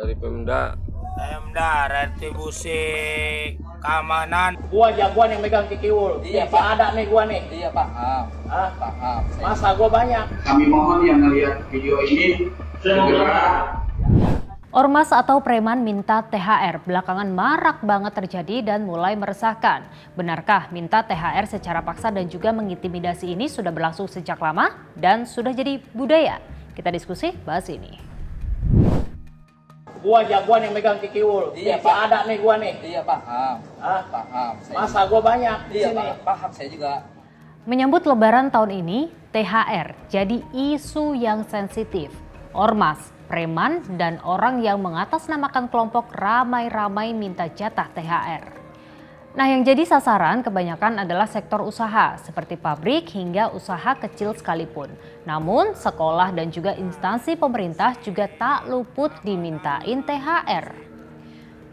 Dari Pemda. Retribusi keamanan. Gua jagoan yang megang kikiwul. Iya, Masih Pak. ada nih gua nih. Iya paham. Hah? Paham. Masa gua banyak. Kami mohon yang melihat video ini segera. Ormas atau preman minta THR belakangan marak banget terjadi dan mulai meresahkan. Benarkah minta THR secara paksa dan juga mengintimidasi ini sudah berlangsung sejak lama dan sudah jadi budaya? Kita diskusi bahas ini. Gua jagoan yang megang kikiwul. Iya, Masih Pak. ada nih gua nih. Iya paham. Hah? Paham. Masa gua banyak di Iya sini. Pak. Paham saya juga. Menyambut Lebaran tahun ini, THR jadi isu yang sensitif. Ormas, preman, dan orang yang mengatasnamakan kelompok ramai-ramai minta jatah THR. Nah, yang jadi sasaran kebanyakan adalah sektor usaha seperti pabrik hingga usaha kecil sekalipun. Namun, sekolah dan juga instansi pemerintah juga tak luput dimintain THR.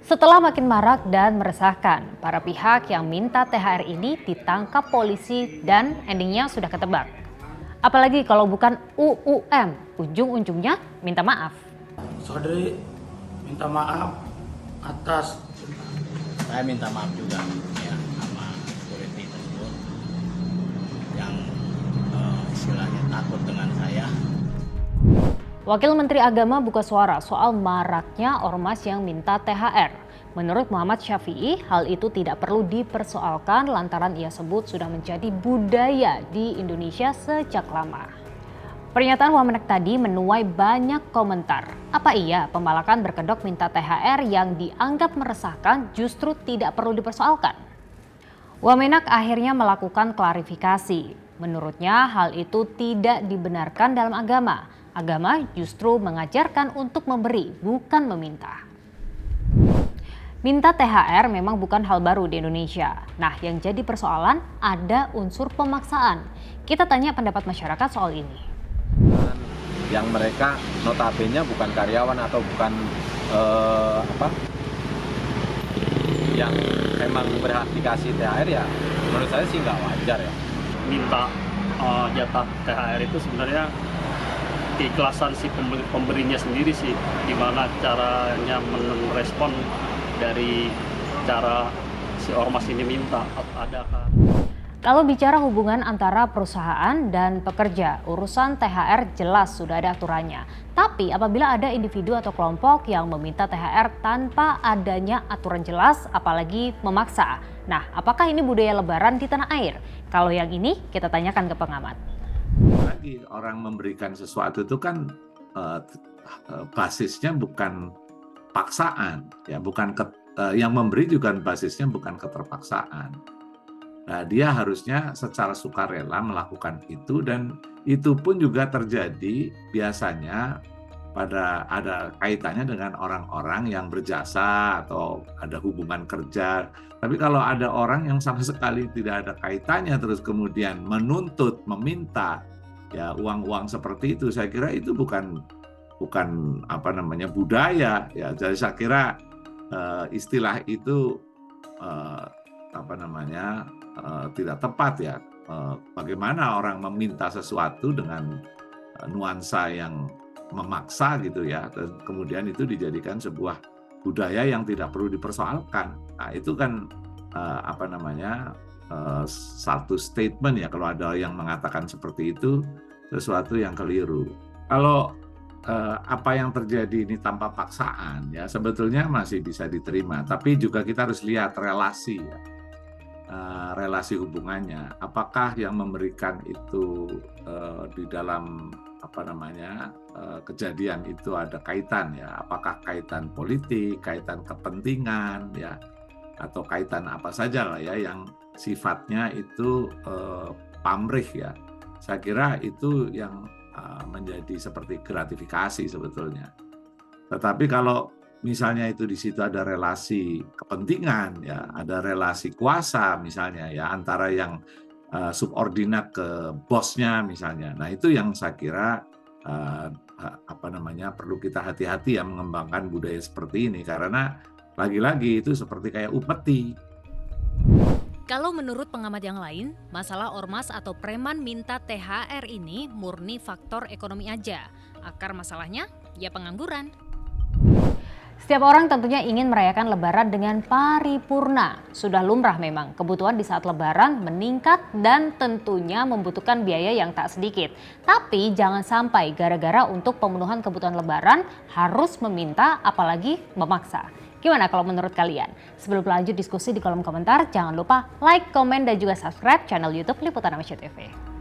Setelah makin marak dan meresahkan, para pihak yang minta THR ini ditangkap polisi dan endingnya sudah ketebak. Apalagi kalau bukan UUM, ujung-ujungnya minta maaf. Saudari minta maaf atas. Saya minta maaf juga ya sama security tersebut yang istilahnya takut dengan saya. Wakil Menteri Agama buka suara soal maraknya ormas yang minta THR. Menurut Muhammad Syafi'i, hal itu tidak perlu dipersoalkan lantaran ia sebut sudah menjadi budaya di Indonesia sejak lama. Pernyataan Wamenek tadi menuai banyak komentar. Apa iya pembalakan berkedok minta THR yang dianggap meresahkan justru tidak perlu dipersoalkan? Wamenek akhirnya melakukan klarifikasi. Menurutnya hal itu tidak dibenarkan dalam agama. Agama justru mengajarkan untuk memberi, bukan meminta. Minta THR memang bukan hal baru di Indonesia. Nah, yang jadi persoalan ada unsur pemaksaan. Kita tanya pendapat masyarakat soal ini. Yang mereka notabene bukan karyawan atau bukan yang memang berhak dikasih THR ya menurut saya sih nggak wajar ya. Minta jatah THR itu sebenarnya keikhlasan si pemberinya sendiri sih, gimana caranya merespon dari cara si ormas ini minta. Adakah Kalau bicara hubungan antara perusahaan dan pekerja, urusan THR jelas sudah ada aturannya. Tapi apabila ada individu atau kelompok yang meminta THR tanpa adanya aturan jelas, apalagi memaksa. Nah, apakah ini budaya Lebaran di tanah air? Kalau yang ini kita tanyakan ke pengamat. Lagi orang memberikan sesuatu itu kan basisnya bukan paksaan, ya bukan yang memberi juga basisnya bukan keterpaksaan. Nah, dia harusnya secara sukarela melakukan itu dan itu pun juga terjadi biasanya pada ada kaitannya dengan orang-orang yang berjasa atau ada hubungan kerja. Tapi kalau ada orang yang sama sekali tidak ada kaitannya terus kemudian menuntut, meminta ya uang-uang seperti itu, saya kira itu bukan budaya ya. Jadi saya kira istilah itu tidak tepat ya. Bagaimana orang meminta sesuatu dengan nuansa yang memaksa gitu ya, dan kemudian itu dijadikan sebuah budaya yang tidak perlu dipersoalkan. Nah, itu kan satu statement ya, kalau ada yang mengatakan seperti itu sesuatu yang keliru. Kalau apa yang terjadi ini tanpa paksaan ya sebetulnya masih bisa diterima, tapi juga kita harus lihat relasi ya. Relasi hubungannya, apakah yang memberikan itu di dalam kejadian itu ada kaitan ya, apakah kaitan politik, kaitan kepentingan ya, atau kaitan apa saja lah ya yang sifatnya itu pamrih ya. Saya kira itu yang menjadi seperti gratifikasi sebetulnya. Tetapi kalau misalnya itu di situ ada relasi kepentingan ya, ada relasi kuasa misalnya ya antara yang subordinat ke bosnya misalnya. Nah, itu yang saya kira perlu kita hati-hati ya mengembangkan budaya seperti ini, karena lagi-lagi itu seperti kayak upeti. Kalau menurut pengamat yang lain, masalah ormas atau preman minta THR ini murni faktor ekonomi aja. Akar masalahnya ya pengangguran. Setiap orang tentunya ingin merayakan Lebaran dengan paripurna. Sudah lumrah memang, kebutuhan di saat Lebaran meningkat dan tentunya membutuhkan biaya yang tak sedikit. Tapi jangan sampai gara-gara untuk pemenuhan kebutuhan Lebaran harus meminta apalagi memaksa. Gimana kalau menurut kalian? Sebelum lanjut diskusi di kolom komentar, jangan lupa like, komen, dan juga subscribe channel YouTube Liputan Indonesia TV.